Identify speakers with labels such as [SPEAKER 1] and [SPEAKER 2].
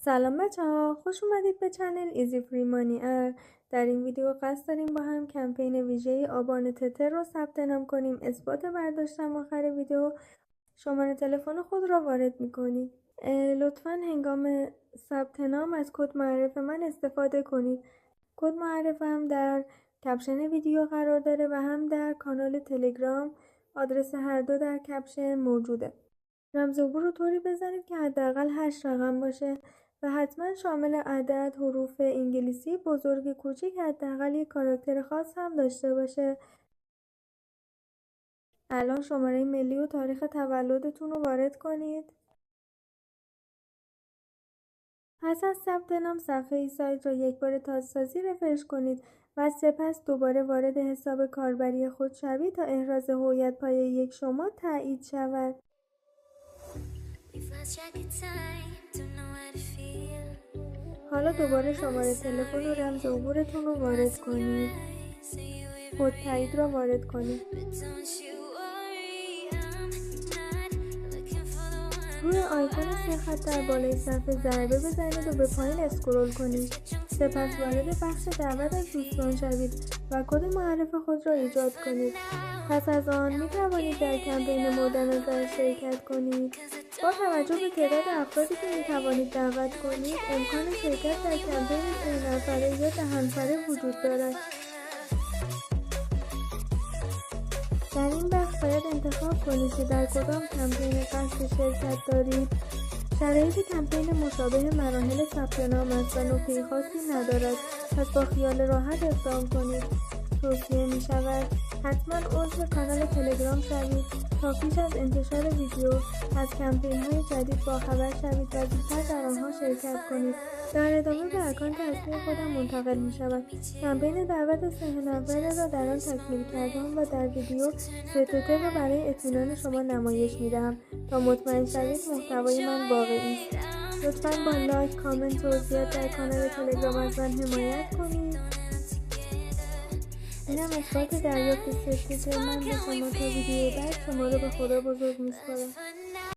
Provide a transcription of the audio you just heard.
[SPEAKER 1] سلام بچه ها، خوش اومدید به چنل ایزی فری مانی ار. در این ویدیو قصد داریم با هم کمپین ویژه آبان تتر رو ثبت نام کنیم. اثبات برداشتم آخر ویدیو شماره تلفن خود را وارد میکنید. لطفا هنگام ثبت نام از کد معرف من استفاده کنید. کد معرف هم در کپشن ویدیو قرار داره و هم در کانال تلگرام. آدرس هر دو در کپشن موجوده. رمز عبور رو طوری بزنید که حداقل 8 رقم باشه و حتما شامل عدد، حروف انگلیسی بزرگ کوچیک، حداقل یک کاراکتر خاص هم داشته باشه. الان شماره ملی و تاریخ تولدتون رو وارد کنید. پس از ثبت نام صفحه سایت را یک بار تازه‌سازی رفرش کنید و سپس دوباره وارد حساب کاربری خود شوید تا احراز هویت پایه یک شما تایید شود. حالا دوباره شماره تلفن و رمز عبورتون رو وارد کنید. کد تایید را وارد کنید. روی آیکون 3 خط در بالای صفحه ضربه بزنید و به پایین اسکرول کنید. سپس وارد بخش دعوت از دوستان شوید و کد معرف خود را ایجاد کنید. پس از آن می توانید در کمپین مورد نظر شرکت کنید. با توجه به تعداد افرادی که می توانید دعوت کنید، امکان شرکت در کمپین 3 نفره یا 10 نفره وجود دارد. در این بخش باید انتخاب کنید که در کدام کمپین قصد شرکت دارید. شرایط کمپین مشابه مراحل ثبت نام است و نکته خاصی ندارد، پس با خیال راحت اقدام کنید. توصیه می شود حتما عضو کانال تلگرام شوید تا پیش از انتشار ویدیو از کمپین های جدید باخبر شوید و زودتر در آنها شرکت کنید. در ادامه به اکانت اصلی خودم منتقل می شود. کمپین دعوت 3 نفره را در آن تکمیل کردم و در ویدیو تتر را برای اطمینان شما نمایش می دهم تا مطمئن شوید محتوای من واقعی است. لطفاً با لایک، کامنت و توضیحات در کانال تلگرام از من حمایت کنید. اینم اثبات دریافت سرتیفیکت من به شما. تا ویدیو بعد شما رو به خدا بزرگ می‌سپارم.